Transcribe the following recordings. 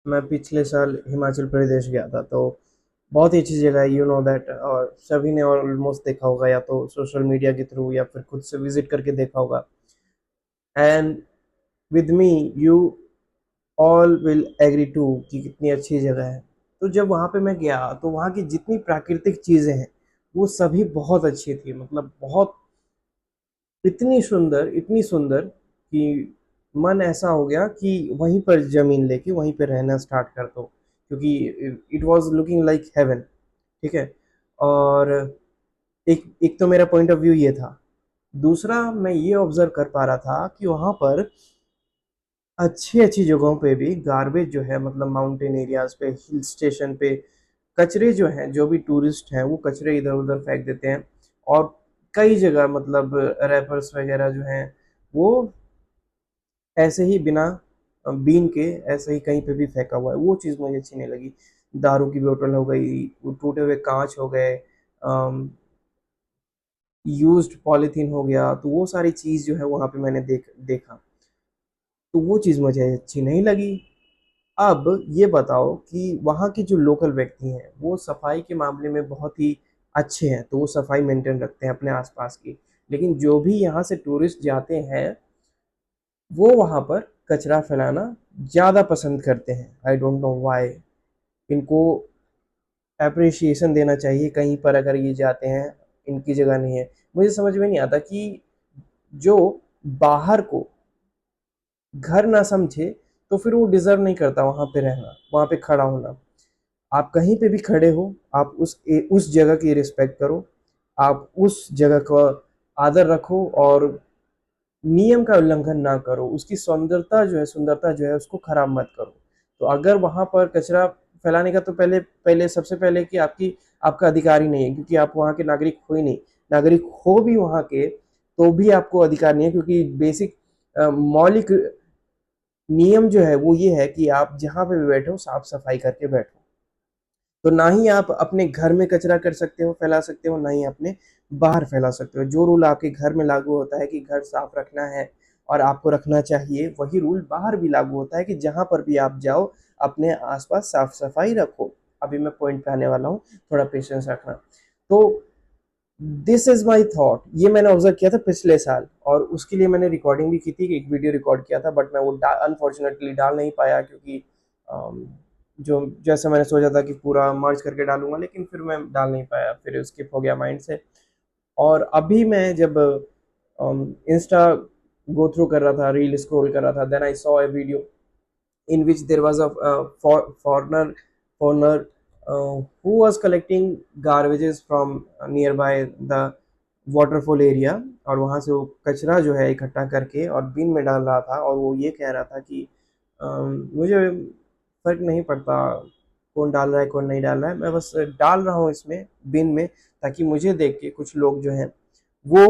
मैं पिछले साल हिमाचल प्रदेश गया था, तो बहुत ही अच्छी जगह है, यू नो दैट। और सभी ने ऑलमोस्ट देखा होगा, या तो सोशल मीडिया के थ्रू या फिर खुद से विजिट करके देखा होगा। And with me you all will agree to कि कितनी अच्छी जगह है। तो जब वहाँ पे मैं गया तो वहाँ की जितनी प्राकृतिक चीज़ें हैं वो सभी बहुत अच्छी थी, मतलब बहुत इतनी सुंदर कि मन ऐसा हो गया कि वहीं पर ज़मीन लेके वहीं पे रहना स्टार्ट कर दो, क्योंकि it was looking like heaven. ठीक है। और एक एक तो मेरा पॉइंट ऑफ व्यू ये था। दूसरा, मैं ये ऑब्जर्व कर पा रहा था कि वहाँ पर अच्छी अच्छी जगहों पे भी गार्बेज जो है, मतलब माउंटेन एरियाज पे, हिल स्टेशन पे कचरे जो हैं, जो भी टूरिस्ट हैं वो कचरे इधर उधर फेंक देते हैं। और कई जगह मतलब रैपर्स वगैरह जो हैं वो ऐसे ही बिना बीन के ऐसे ही कहीं पे भी फेंका हुआ है। वो चीज़ मुझे अच्छी नहीं लगी। दारू की बोतल हो गई, वो टूटे हुए कांच हो गए, यूज्ड पॉलीथीन हो गया, तो वो सारी चीज़ जो है वहाँ पे मैंने देखा। तो वो चीज़ मुझे अच्छी नहीं लगी। अब ये बताओ कि वहाँ के जो लोकल व्यक्ति हैं वो सफाई के मामले में बहुत ही अच्छे हैं, तो वो सफाई मेंटेन रखते हैं अपने आसपास की। लेकिन जो भी यहाँ से टूरिस्ट जाते हैं वो वहाँ पर कचरा फैलाना ज़्यादा पसंद करते हैं। I don't know why. इनको एप्रिसिएशन देना चाहिए कहीं पर अगर ये जाते हैं, इनकी जगह नहीं है। मुझे समझ में नहीं आता कि जो बाहर को घर ना समझे तो फिर वो डिज़र्व नहीं करता वहाँ पे रहना, वहाँ पे खड़ा होना। आप कहीं पे भी खड़े हो, आप उस जगह की रिस्पेक्ट करो, आप उस जगह का आदर रखो और नियम का उल्लंघन ना करो। उसकी सुंदरता जो है उसको खराब मत करो। तो अगर वहाँ पर कचरा फैलाने का, तो पहले पहले सबसे पहले कि आपका अधिकार ही नहीं है, क्योंकि आप वहाँ के नागरिक हो ही नहीं। नागरिक हो भी वहाँ के तो भी आपको अधिकार नहीं है, क्योंकि बेसिक मौलिक नियम जो है वो ये है कि आप जहाँ पे भी बैठो साफ सफाई करके बैठो। तो ना ही आप अपने घर में कचरा कर सकते हो, फैला सकते हो, ना ही अपने बाहर फैला सकते हो। जो रूल आपके घर में लागू होता है कि घर साफ रखना है और आपको रखना चाहिए, वही रूल बाहर भी लागू होता है कि जहाँ पर भी आप जाओ अपने आसपास साफ सफाई रखो। अभी मैं पॉइंट पे आने वाला हूँ, थोड़ा पेशेंस रखना। तो दिस इज माई थॉट। ये मैंने ऑब्जर्व किया था पिछले साल, और उसके लिए मैंने रिकॉर्डिंग भी की थी, एक वीडियो रिकॉर्ड किया था, बट मैं वो अनफॉर्चुनेटली डाल नहीं पाया, क्योंकि जो जैसे मैंने सोचा था कि पूरा मर्ज करके डालूंगा, लेकिन फिर मैं डाल नहीं पाया, फिर स्किप हो गया माइंड से। और अभी मैं जब इंस्टा गो थ्रू कर रहा था, रील स्क्रॉल कर रहा था, then I saw a video in which there was a foreigner who was collecting garbages from nearby the waterfall area। और वहाँ से वो कचरा जो है इकट्ठा करके और बिन में डाल रहा था, और वो ये कह रहा था कि मुझे फ़र्क नहीं पड़ता कौन डाल रहा है कौन नहीं डाल रहा है, मैं बस डाल रहा हूँ इसमें बिन में, ताकि मुझे देख के कुछ लोग जो हैं वो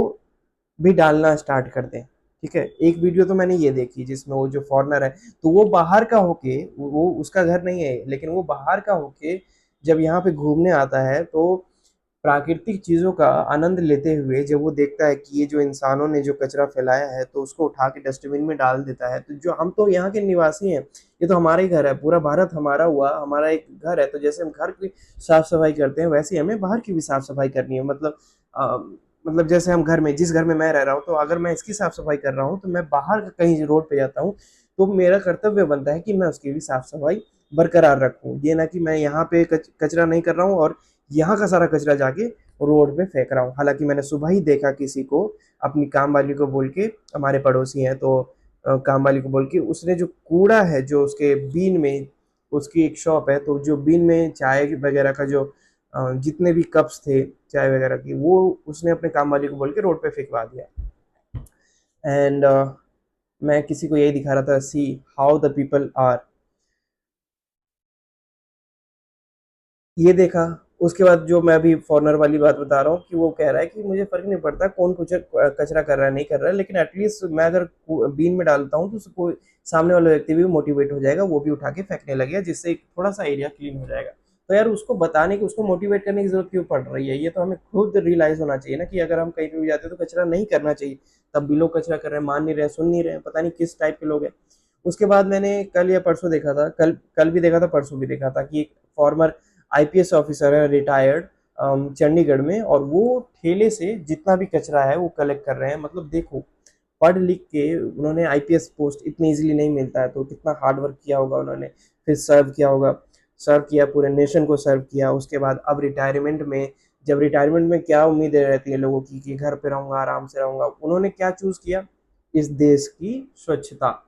भी डालना स्टार्ट कर दें। ठीक है। एक वीडियो तो मैंने ये देखी जिसमें वो जो फॉरेनर है, तो वो बाहर का होके, वो उसका घर नहीं है, लेकिन वो बाहर का होके जब यहाँ पे घूमने आता है तो प्राकृतिक चीज़ों का आनंद लेते हुए जब वो देखता है कि ये जो इंसानों ने जो कचरा फैलाया है तो उसको उठा के डस्टबिन में डाल देता है। तो जो हम तो यहाँ के निवासी हैं, ये तो हमारा ही घर है, पूरा भारत हमारा हुआ, हमारा एक घर है। तो जैसे हम घर की साफ सफाई करते हैं वैसे ही हमें बाहर की भी साफ सफाई करनी है। मतलब जैसे हम घर में, जिस घर में मैं रह रहा हूँ, तो अगर मैं इसकी साफ सफाई कर रहा हूँ तो मैं बाहर कहीं रोड पे जाता हूँ तो मेरा कर्तव्य बनता है कि मैं उसकी भी साफ सफाई बरकरार रखूँ। ये ना कि मैं यहाँ पे कचरा नहीं कर रहा हूँ और यहाँ का सारा कचरा जाके रोड पे फेंक रहा हूँ। हालांकि मैंने सुबह ही देखा किसी को, अपनी काम वाली को बोल के, हमारे पड़ोसी हैं तो काम वाली को बोल के, उसने जो कूड़ा है जो उसके बीन में, उसकी एक शॉप है, तो जो बीन में चाय वगैरह का जो जितने भी कप्स थे चाय वगैरह की, वो उसने अपने काम वाली को बोल के रोड पे फेंकवा दिया। एंड मैं किसी को यही दिखा रहा था, see how the people are. ये देखा। उसके बाद जो मैं अभी फॉरनर वाली बात बता रहा हूँ कि वो कह रहा है कि मुझे फ़र्क नहीं पड़ता कौन कुछ कचरा कर रहा है नहीं कर रहा है, लेकिन एटलीस्ट मैं अगर बीन में डालता हूँ तो उसको सामने वाला व्यक्ति भी मोटिवेट हो जाएगा, वो भी उठा के फेंकने लगेगा, जिससे थोड़ा सा एरिया क्लीन हो जाएगा। तो यार उसको बताने की, उसको मोटिवेट करने की जरूरत क्यों पड़ रही है? ये तो हमें खुद रियलाइज होना चाहिए ना कि अगर हम कहीं पे भी जाते हैं तो कचरा नहीं करना चाहिए। तब भी लोग कचरा कर रहे हैं, मान नहीं रहे, सुन नहीं रहे, पता नहीं किस टाइप के लोग हैं। उसके बाद मैंने कल या परसों देखा था, कल कल भी देखा था, परसों भी देखा था कि एक फॉर्मर आईपीएस ऑफिसर है, रिटायर्ड, चंडीगढ़ में, और वो ठेले से जितना भी कचरा है वो कलेक्ट कर रहे हैं। मतलब देखो, पढ़ लिख के उन्होंने आईपीएस पोस्ट इतनी इजीली नहीं मिलता है, तो कितना हार्ड वर्क किया होगा उन्होंने, फिर सर्व किया होगा, सर्व किया, पूरे नेशन को सर्व किया। उसके बाद अब रिटायरमेंट में, जब रिटायरमेंट में क्या उम्मीदें रहती है लोगों की कि घर पे रहूंगा, आराम से रहूंगा, उन्होंने क्या चूज किया? इस देश की स्वच्छता।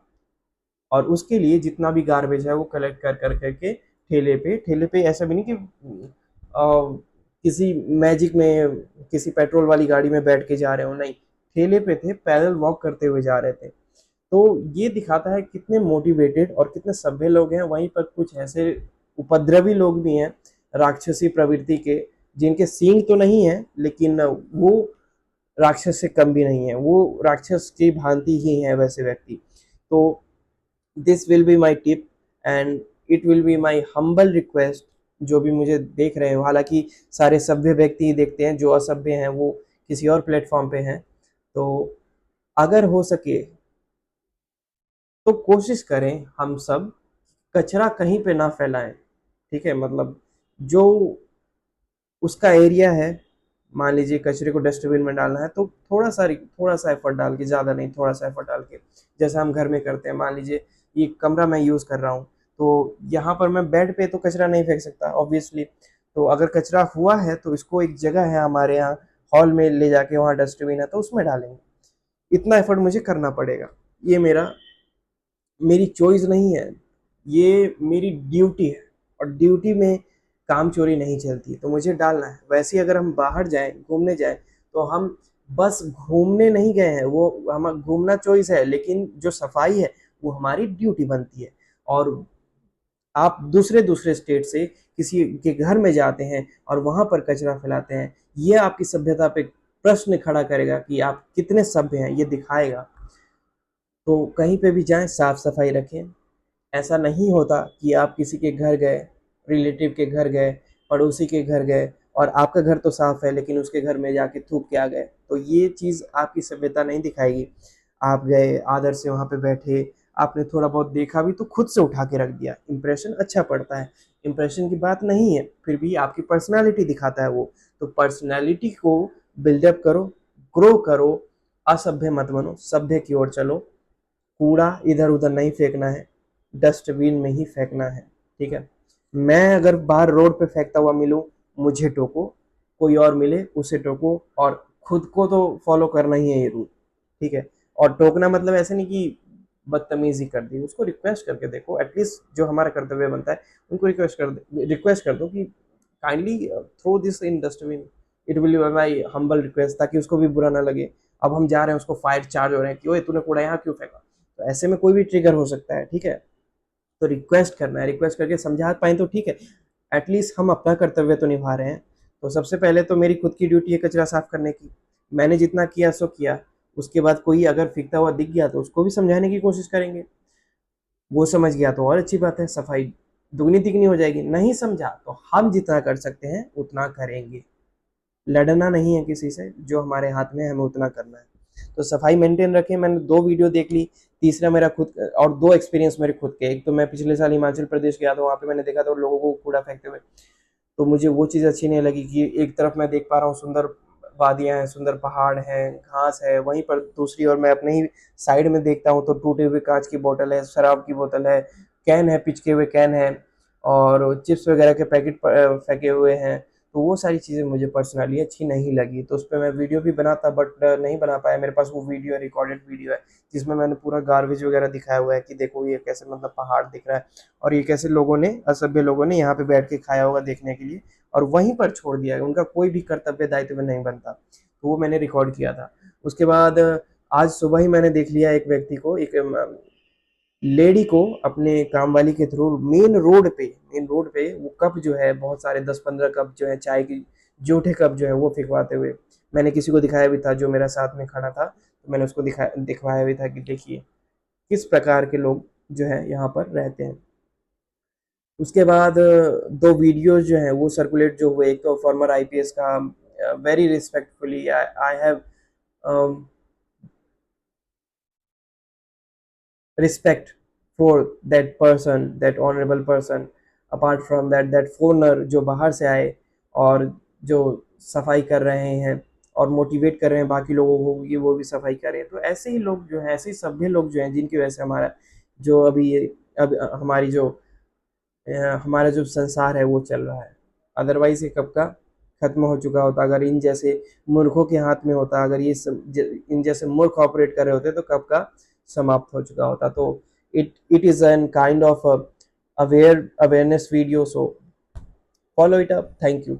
और उसके लिए जितना भी गार्बेज है वो कलेक्ट कर कर करके ठेले पे ऐसा भी नहीं कि किसी मैजिक में किसी पेट्रोल वाली गाड़ी में बैठ के जा रहे हो, नहीं, ठेले पे थे, पैदल वॉक करते हुए जा रहे थे। तो ये दिखाता है कितने मोटिवेटेड और कितने सभ्य लोग हैं। वहीं पर कुछ ऐसे उपद्रवी लोग भी हैं, राक्षसी प्रवृत्ति के, जिनके सींग तो नहीं है लेकिन वो राक्षस से कम भी नहीं है, वो राक्षस की भांति ही है वैसे व्यक्ति। तो this will be my tip, and it will be my humble request, जो भी मुझे देख रहे हो, हालांकि सारे सभ्य व्यक्ति ही देखते हैं, जो असभ्य हैं वो किसी और प्लेटफॉर्म पे हैं। तो अगर हो सके तो कोशिश करें हम सब, कचरा कहीं पे ना फैलाएं, ठीक है? मतलब जो उसका एरिया है, मान लीजिए कचरे को डस्टबिन में डालना है तो थोड़ा सा एफर्ट डाल के, ज़्यादा नहीं, थोड़ा सा एफर्ट डाल के, जैसे हम घर में करते हैं। मान लीजिए ये कमरा मैं यूज़ कर रहा हूँ, तो यहाँ पर मैं बेड पे तो कचरा नहीं फेंक सकता ऑब्वियसली। तो अगर कचरा हुआ है तो इसको एक जगह है हमारे यहाँ हॉल में ले जाके, वहाँ डस्टबिन है तो उसमें डालेंगे। इतना एफर्ट मुझे करना पड़ेगा, ये मेरी चॉइस नहीं है, ये मेरी ड्यूटी है। और ड्यूटी में काम चोरी नहीं चलती, तो मुझे डालना है। वैसे ही अगर हम बाहर जाएं, घूमने जाएं, तो हम बस घूमने नहीं गए हैं, वो हम घूमना चॉइस है, लेकिन जो सफाई है वो हमारी ड्यूटी बनती है। और आप दूसरे दूसरे स्टेट से किसी के घर में जाते हैं और वहां पर कचरा फैलाते हैं, ये आपकी सभ्यता पे प्रश्न खड़ा करेगा कि आप कितने सभ्य हैं, ये दिखाएगा। तो कहीं पे भी जाएं, साफ सफाई रखें। ऐसा नहीं होता कि आप किसी के घर गए, रिलेटिव के घर गए, पड़ोसी के घर गए, और आपका घर तो साफ है लेकिन उसके घर में जाके थूक के आ गए, तो ये चीज़ आपकी सभ्यता नहीं दिखाएगी। आप गए, आदर से वहाँ पे बैठे, आपने थोड़ा बहुत देखा भी तो खुद से उठा के रख दिया, इंप्रेशन अच्छा पड़ता है। इंप्रेशन की बात नहीं है, फिर भी आपकी पर्सनैलिटी दिखाता है वो। तो पर्सनैलिटी को बिल्डअप करो, ग्रो करो, असभ्य मत बनो, सभ्य की ओर चलो। कूड़ा इधर उधर नहीं फेंकना है, डस्टबिन में ही फेंकना है, ठीक है? मैं अगर बाहर रोड पे फेंकता हुआ मिलूं, मुझे टोको, कोई और मिले उसे टोको, और खुद को तो फॉलो करना ही है ये रूल, ठीक है? और टोकना मतलब ऐसे नहीं कि बदतमीजी कर दी, उसको रिक्वेस्ट करके देखो, एटलीस्ट जो हमारा कर्तव्य बनता है उनको रिक्वेस्ट कर दो कि kindly throw this in dustbin, it will be my humble request, ताकि उसको भी बुरा ना लगे। अब हम जा रहे हैं, उसको फायर चार्ज हो रहे हैं कि ओए तूने कूड़ा यहाँ क्यों फेंका, तो ऐसे में कोई भी ट्रिगर हो सकता है, ठीक है? तो रिक्वेस्ट करना है, रिक्वेस्ट करके समझा पाए तो ठीक है, एटलीस्ट हम अपना कर्तव्य तो निभा रहे हैं। तो सबसे पहले तो मेरी खुद की ड्यूटी है कचरा साफ करने की, मैंने जितना किया सो किया। उसके बाद कोई अगर फेंकता हुआ दिख गया तो उसको भी समझाने की कोशिश करेंगे, वो समझ गया तो और अच्छी बात है, सफाई दुगनी तिगनी हो जाएगी। नहीं समझा तो हम जितना कर सकते हैं उतना करेंगे, लड़ना नहीं है किसी से, जो हमारे हाथ में है हमें उतना करना है। तो सफाई मेंटेन रखें। मैंने 2 वीडियो देख ली, तीसरा मेरा खुद, और 2 एक्सपीरियंस मेरे खुद के। एक तो मैं पिछले साल हिमाचल प्रदेश गया था, वहाँ पे मैंने देखा था लोगों को कूड़ा फेंकते हुए, तो मुझे वो चीज़ अच्छी नहीं लगी कि एक तरफ मैं देख पा रहा हूँ सुंदर वादियाँ हैं, सुंदर पहाड़ हैं, घास है, वहीं पर दूसरी ओर मैं अपने ही साइड में देखता हूँ तो टूटे हुए कांच की बोतल है, शराब की बोतल है, कैन है, पिचके हुए कैन है, और चिप्स वगैरह के पैकेट फेंके हुए हैं। तो वो सारी चीज़ें मुझे पर्सनली अच्छी नहीं लगी, तो उस पर मैं वीडियो भी बनाता, बट नहीं बना पाया। मेरे पास वो वीडियो है, रिकॉर्डेड वीडियो है, जिसमें मैंने पूरा गार्बेज वगैरह दिखाया हुआ है कि देखो ये कैसे, मतलब पहाड़ दिख रहा है, और ये कैसे लोगों ने, असभ्य लोगों ने यहाँ पे बैठ के खाया होगा देखने के लिए, और वहीं पर छोड़ दिया है, उनका कोई भी कर्तव्य दायित्व नहीं बनता। तो वो मैंने रिकॉर्ड किया था। उसके बाद आज सुबह ही मैंने देख लिया एक व्यक्ति को, एक लेडी को, अपने काम वाली के थ्रू मेन रोड पे वो कप जो है, बहुत सारे 10-15 कप जो है चाय की, जूठे कप जो है वो फिकवाते हुए, मैंने किसी को दिखाया भी था जो मेरा साथ में खड़ा था, तो मैंने उसको दिखवाया भी था कि देखिए किस प्रकार के लोग जो है यहाँ पर रहते हैं। उसके बाद 2 वीडियोज़ जो हैं वो सर्कुलेट जो हुए, एक तो फॉर्मर आईपीएस का, very respectfully I I have respect for that person, that honorable person. Apart from that, that foreigner जो बाहर से आए और जो सफाई कर रहे हैं और मोटिवेट कर रहे हैं बाकी लोगों को कि वो भी सफाई करें। तो ऐसे ही लोग जो हैं, ऐसे ही सभ्य लोग जो हैं, जिनकी वजह से हमारा जो अभी ये अब हमारी जो हमारा जो संसार है वो चल रहा है। अदरवाइज ये कब का खत्म हो चुका होता, अगर इन जैसे मूर्खों के हाथ में होता, अगर ये इन जैसे मूर्ख ऑपरेट कर रहे होते तो कब का समाप्त हो चुका होता। तो it is an kind of awareness video, so follow it up. Thank you.